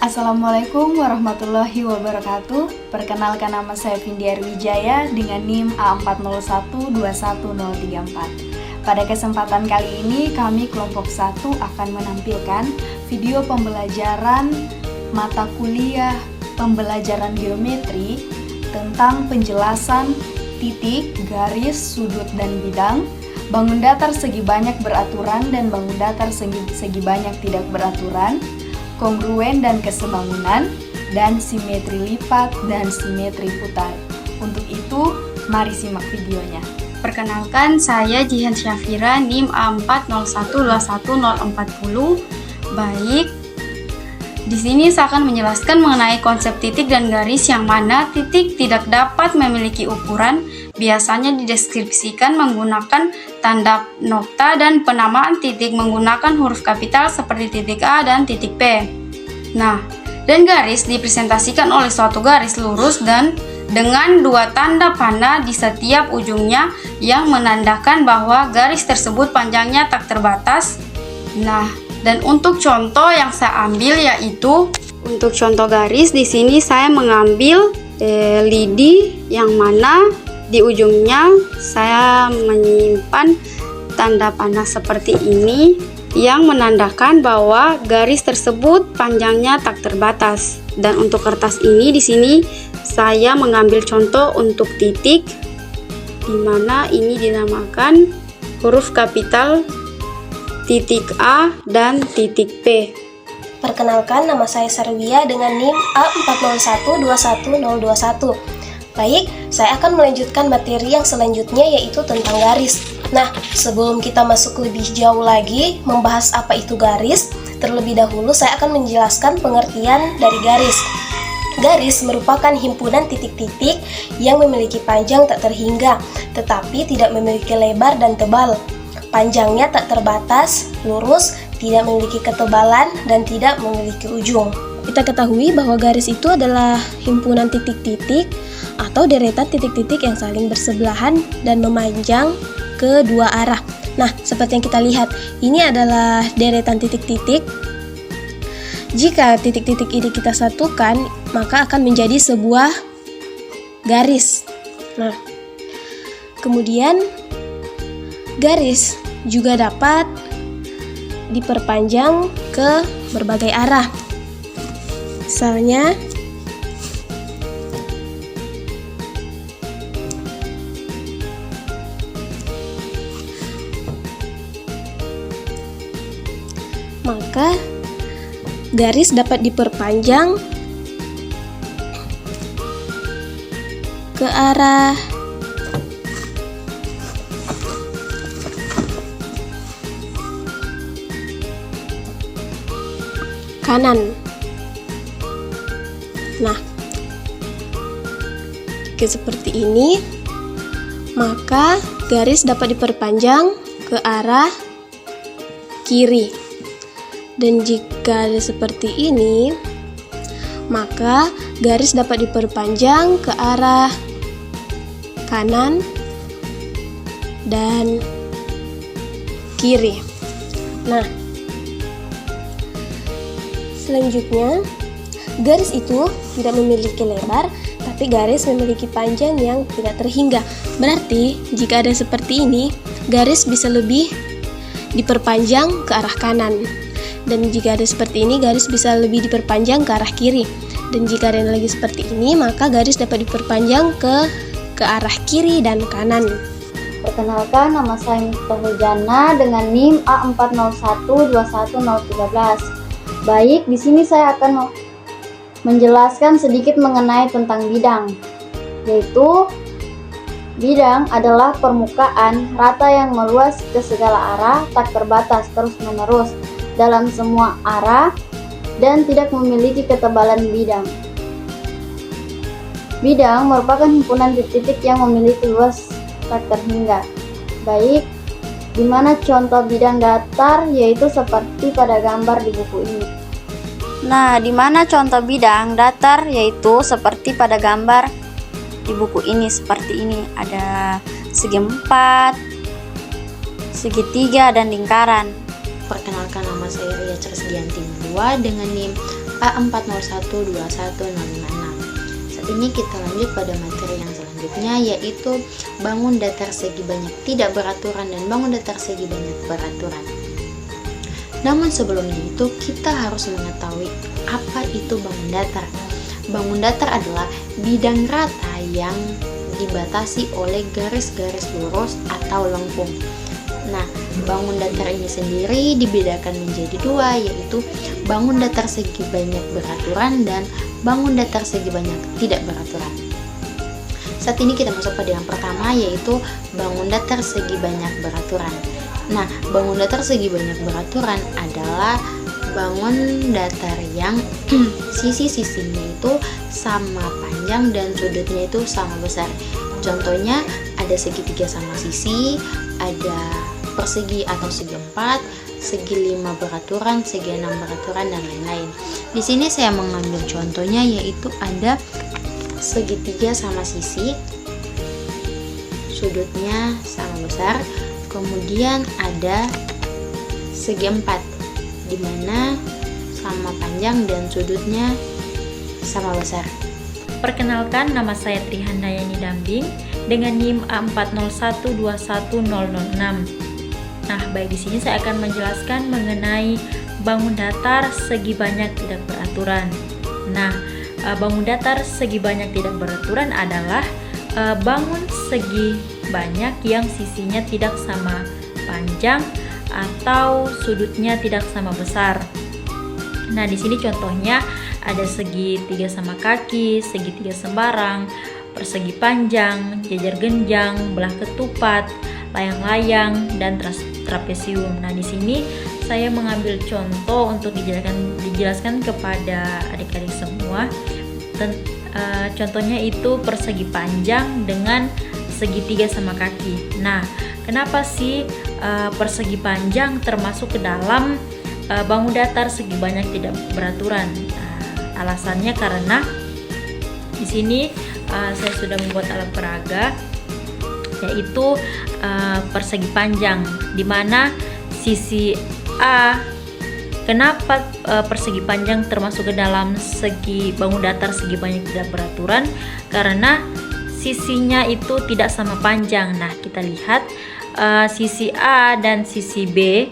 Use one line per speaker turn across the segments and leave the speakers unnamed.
Assalamualaikum warahmatullahi wabarakatuh. Perkenalkan, nama saya Vindiar Wijaya dengan NIM A40121034. Pada kesempatan kali ini kami kelompok 1 akan menampilkan video pembelajaran mata kuliah pembelajaran geometri tentang penjelasan titik, garis, sudut, dan bidang, bangun datar segi banyak beraturan dan bangun datar segi banyak tidak beraturan, kongruen dan kesebangunan, dan simetri lipat dan simetri putar. Untuk itu, mari simak videonya.
Perkenalkan, saya Jihan Syafira, NIM A40121040. Baik, di sini saya akan menjelaskan mengenai konsep titik dan garis, yang mana titik tidak dapat memiliki ukuran, biasanya dideskripsikan menggunakan tanda nokta, dan penamaan titik menggunakan huruf kapital seperti titik A dan titik P. Nah, dan garis dipresentasikan oleh suatu garis lurus dan dengan dua tanda panah di setiap ujungnya yang menandakan bahwa garis tersebut panjangnya tak terbatas. Nah, dan untuk contoh yang saya ambil yaitu untuk contoh garis, di sini saya mengambil lidi yang mana di ujungnya saya menyimpan tanda panah seperti ini yang menandakan bahwa garis tersebut panjangnya tak terbatas. Dan untuk kertas ini di sini saya mengambil contoh untuk titik, di mana ini dinamakan huruf kapital titik A dan titik P.
Perkenalkan, nama saya Sarwia dengan NIM A40121021. Baik, saya akan melanjutkan materi yang selanjutnya, yaitu tentang garis. Nah, sebelum kita masuk lebih jauh lagi membahas apa itu garis, terlebih dahulu saya akan menjelaskan pengertian dari garis. Garis merupakan himpunan titik-titik yang memiliki panjang tak terhingga, tetapi tidak memiliki lebar dan tebal. Panjangnya tak terbatas, lurus, tidak memiliki ketebalan, dan tidak memiliki ujung. Kita ketahui bahwa garis itu adalah himpunan titik-titik atau deretan titik-titik yang saling bersebelahan dan memanjang ke dua arah. Nah, seperti yang kita lihat, ini adalah deretan titik-titik. Jika titik-titik ini kita satukan, maka akan menjadi sebuah garis. Nah, kemudian garis juga dapat diperpanjang ke berbagai arah. Misalnya, maka garis dapat diperpanjang ke arah kanan. Nah, jika seperti ini, maka garis dapat diperpanjang ke arah kiri. Dan jika ada seperti ini, maka garis dapat diperpanjang ke arah kanan dan kiri. Nah, selanjutnya, garis itu tidak memiliki lebar, tapi garis memiliki panjang yang tidak terhingga. Berarti, jika ada seperti ini, garis bisa lebih diperpanjang ke arah kanan. Dan jika ada seperti ini, garis bisa lebih diperpanjang ke arah kiri. Dan jika ada lagi seperti ini, maka garis dapat diperpanjang ke arah kiri dan kanan.
Perkenalkan, nama saya Miftahul Jannah dengan NIM A40121013. Baik, di sini saya akan menjelaskan sedikit mengenai tentang bidang, yaitu bidang adalah permukaan rata yang meluas ke segala arah, tak terbatas terus-menerus dalam semua arah, dan tidak memiliki ketebalan bidang. Bidang merupakan himpunan titik-titik yang memiliki luas tak terhingga. Baik, di mana contoh bidang datar, yaitu seperti pada gambar di buku ini.
Nah, di mana contoh bidang datar, yaitu seperti pada gambar di buku ini seperti ini. Ada segi 4, segitiga, dan lingkaran.
Perkenalkan, nama saya Ria Cerasdianti 2 dengan NIM A401210066. Saat ini kita lanjut pada materi yang selanjutnya, yaitu bangun datar segi banyak tidak beraturan dan bangun datar segi banyak beraturan. Namun sebelumnya itu kita harus mengetahui apa itu bangun datar. Bangun datar adalah bidang rata yang dibatasi oleh garis-garis lurus atau lengkung. Nah, bangun datar ini sendiri dibedakan menjadi dua, yaitu bangun datar segi banyak beraturan dan bangun datar segi banyak tidak beraturan. Saat ini kita masuk pada yang pertama, yaitu bangun datar segi banyak beraturan. Nah, bangun datar segi banyak beraturan adalah bangun datar yang sisi-sisinya itu sama panjang dan sudutnya itu sama besar. Contohnya ada segitiga sama sisi, ada persegi atau segi 4, segi 5 beraturan, segi 6 beraturan, dan lain-lain. Di sini saya mengambil contohnya, yaitu ada segitiga sama sisi, sudutnya sama besar, kemudian ada segi 4 di mana sama panjang dan sudutnya sama besar.
Perkenalkan, nama saya Trihandayani Dambing dengan NIM A401210006. Nah, baik, di sini saya akan menjelaskan mengenai bangun datar segi banyak tidak beraturan. Nah, bangun datar segi banyak tidak beraturan adalah bangun segi banyak yang sisinya tidak sama panjang atau sudutnya tidak sama besar. Nah, di sini contohnya ada segi 3 sama kaki, segi 3 sembarang, persegi panjang, jajar genjang, belah ketupat, layang-layang, dan trapesium. Nah, di sini saya mengambil contoh untuk dijelaskan kepada adik-adik semua. Contohnya itu persegi panjang dengan segitiga sama kaki. Nah, kenapa sih persegi panjang termasuk ke dalam bangun datar segi banyak tidak beraturan? Alasannya karena di sini saya sudah membuat alat peraga, yaitu persegi panjang, di mana sisi A. Kenapa persegi panjang termasuk ke dalam segi bangun datar segi banyak tidak beraturan? Karena sisinya itu tidak sama panjang. Nah, kita lihat sisi A dan sisi B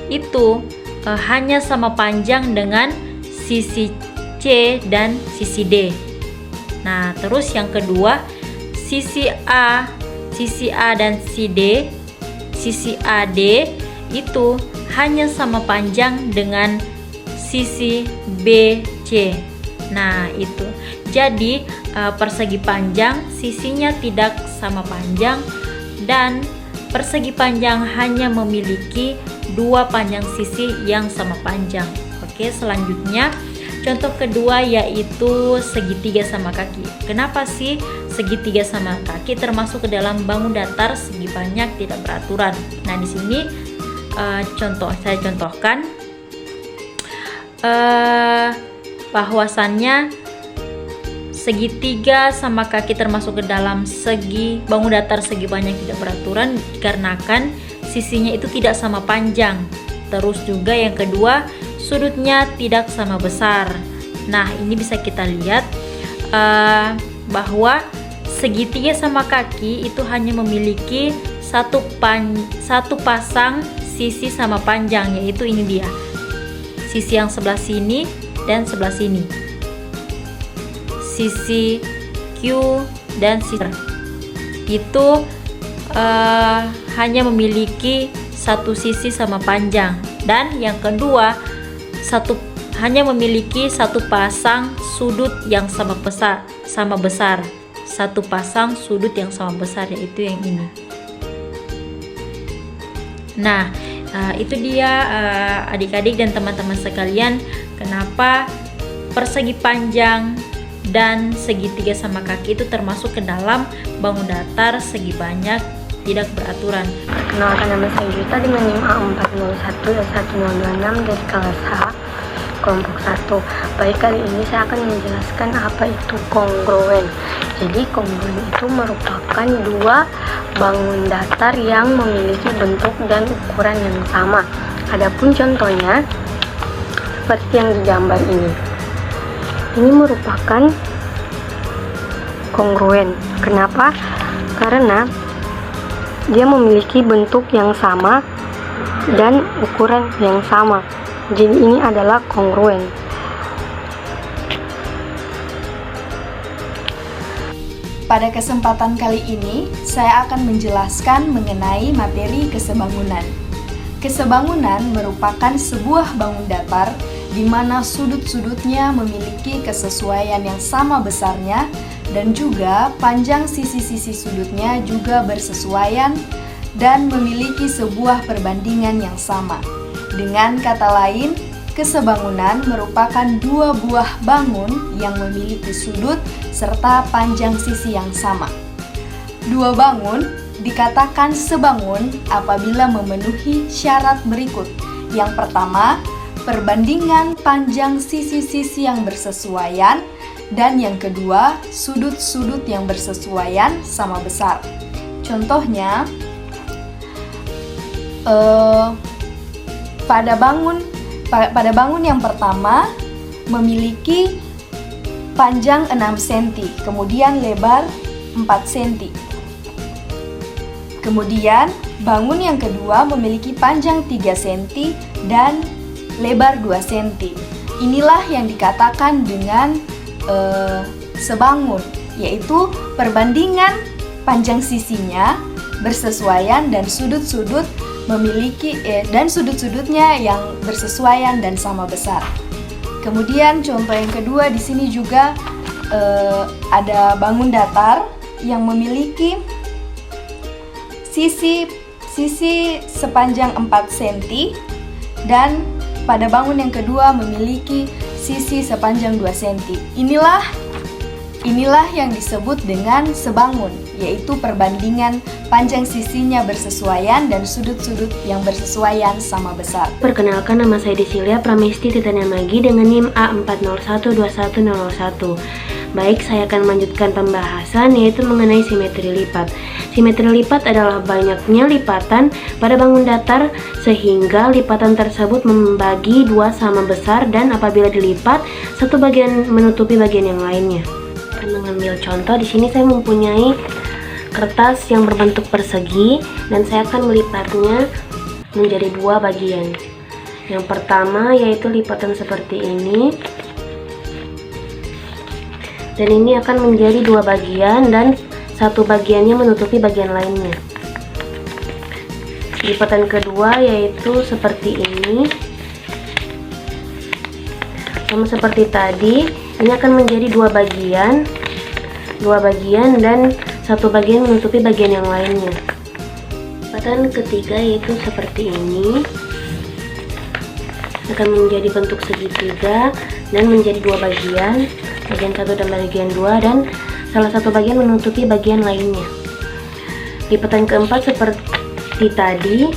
itu hanya sama panjang dengan sisi C dan sisi D. Nah, terus yang kedua, sisi A dan sisi AD itu hanya sama panjang dengan sisi BC. Nah, itu. Jadi, persegi panjang sisinya tidak sama panjang dan persegi panjang hanya memiliki dua panjang sisi yang sama panjang. Oke, selanjutnya contoh kedua yaitu segitiga sama kaki. Kenapa sih segitiga sama kaki termasuk ke dalam bangun datar segi banyak tidak beraturan? Nah, di sini saya contohkan bahwasannya segitiga sama kaki termasuk ke dalam segi bangun datar segi banyak tidak beraturan dikarenakan sisinya itu tidak sama panjang. Terus juga yang kedua, sudutnya tidak sama besar. Nah, ini bisa kita lihat bahwa segitiga sama kaki itu hanya memiliki satu pasang sisi sama panjang, yaitu ini dia. Sisi yang sebelah sini dan sebelah sini. Sisi Q dan sisi itu hanya memiliki satu sisi sama panjang, dan yang kedua hanya memiliki satu pasang sudut yang sama besar, satu pasang sudut yang sama besar, yaitu yang ini. Nah, itu dia adik-adik dan teman-teman sekalian, kenapa persegi panjang dan segitiga sama kaki itu termasuk ke dalam bangun datar segi banyak tidak beraturan.
Perkenalkan, nama saya Juta dengan NIM A4012126 dari kelas H, kelompok 1. Baik, kali ini saya akan menjelaskan apa itu kongruen. Jadi kongruen itu merupakan dua bangun datar yang memiliki bentuk dan ukuran yang sama. Adapun contohnya, seperti yang digambar ini. Ini merupakan kongruen. Kenapa? Karena dia memiliki bentuk yang sama dan ukuran yang sama. Jadi ini adalah kongruen.
Pada kesempatan kali ini, saya akan menjelaskan mengenai materi kesebangunan. Kesebangunan merupakan sebuah bangun datar di mana sudut-sudutnya memiliki kesesuaian yang sama besarnya dan juga panjang sisi-sisi sudutnya juga bersesuaian dan memiliki sebuah perbandingan yang sama. Dengan kata lain, kesebangunan merupakan dua buah bangun yang memiliki sudut serta panjang sisi yang sama. Dua bangun dikatakan sebangun apabila memenuhi syarat berikut. Yang pertama, perbandingan panjang sisi-sisi yang bersesuaian, dan yang kedua, sudut-sudut yang bersesuaian sama besar. Contohnya, pada bangun yang pertama memiliki panjang 6 cm, kemudian lebar 4 cm. Kemudian bangun yang kedua memiliki panjang 3 cm dan lebar 2 cm. Inilah yang dikatakan dengan sebangun, yaitu perbandingan panjang sisinya bersesuaian dan sudut-sudut sudut-sudutnya yang bersesuaian dan sama besar. Kemudian contoh yang kedua di sini juga ada bangun datar yang memiliki sisi sepanjang 4 cm dan pada bangun yang kedua memiliki sisi sepanjang 2 cm. Inilah yang disebut dengan sebangun, yaitu perbandingan panjang sisinya bersesuaian dan sudut-sudut yang bersesuaian sama besar.
Perkenalkan, nama saya Desilia Pramesti Titania Magi dengan NIM A4012101. Baik, saya akan melanjutkan pembahasan yaitu mengenai simetri lipat. Simetri lipat adalah banyaknya lipatan pada bangun datar sehingga lipatan tersebut membagi dua sama besar dan apabila dilipat satu bagian menutupi bagian yang lainnya. Akan mengambil contoh, di sini saya mempunyai kertas yang berbentuk persegi dan saya akan melipatnya menjadi dua bagian. Yang pertama yaitu lipatan seperti ini. Dan ini akan menjadi dua bagian dan satu bagiannya menutupi bagian lainnya. Lipatan kedua yaitu seperti ini. Sama seperti tadi, ini akan menjadi dua bagian dan satu bagian menutupi bagian yang lainnya. Lipatan ketiga yaitu seperti ini. Akan menjadi bentuk segitiga dan menjadi dua bagian satu dan bagian dua, dan salah satu bagian menutupi bagian lainnya. Lipatan keempat seperti tadi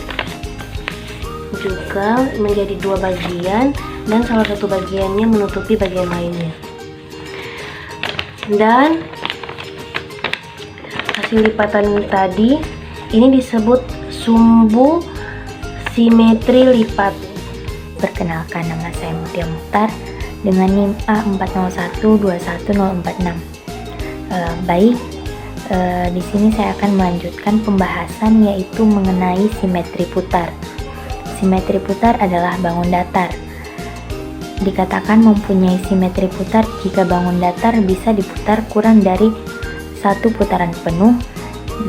juga menjadi dua bagian dan salah satu bagiannya menutupi bagian lainnya. Dan hasil lipatan tadi ini disebut sumbu simetri lipat.
Perkenalkan, nama saya Mutia Mukhtar dengan NIM A401210046. Baik, di sini saya akan melanjutkan pembahasan yaitu mengenai simetri putar. Simetri putar adalah bangun datar. Dikatakan mempunyai simetri putar jika bangun datar bisa diputar kurang dari satu putaran penuh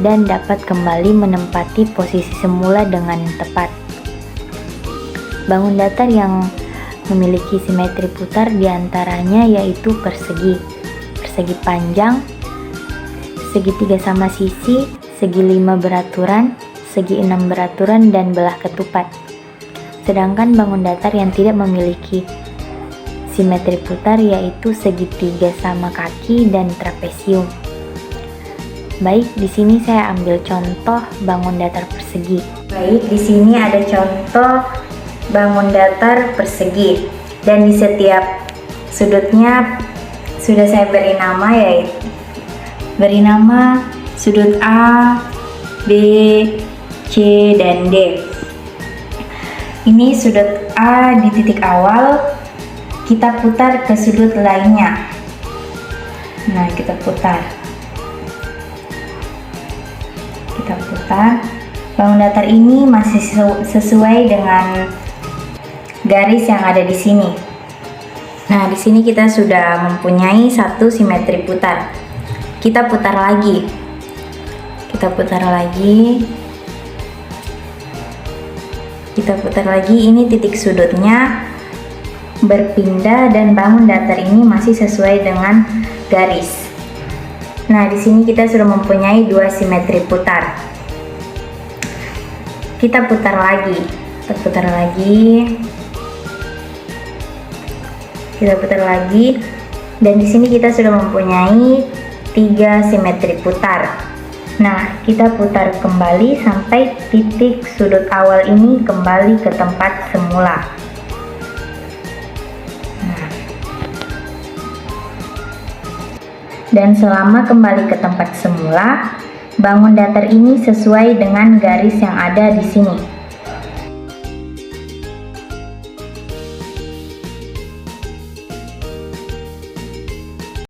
dan dapat kembali menempati posisi semula dengan tepat. Bangun datar yang memiliki simetri putar diantaranya yaitu persegi panjang, segitiga sama sisi, segi 5 beraturan, segi 6 beraturan, dan belah ketupat. Sedangkan bangun datar yang tidak memiliki simetri putar yaitu segitiga sama kaki dan trapesium. Baik, di sini saya ambil contoh bangun datar persegi.
Baik, di sini ada contoh bangun datar persegi dan di setiap sudutnya sudah saya beri nama, yaitu beri nama sudut A, B, C, dan D. Ini sudut A di titik awal kita putar ke sudut lainnya. Nah, kita putar. Bangun datar ini masih sesuai dengan garis yang ada di sini. Nah, di sini kita sudah mempunyai satu simetri putar. Kita putar lagi. Ini titik sudutnya berpindah dan bangun datar ini masih sesuai dengan garis. Nah, di sini kita sudah mempunyai dua simetri putar. Kita putar lagi. Dan di sini kita sudah mempunyai 3 simetri putar. Nah, kita putar kembali sampai titik sudut awal ini kembali ke tempat semula. Dan selama kembali ke tempat semula, bangun datar ini sesuai dengan garis yang ada di sini.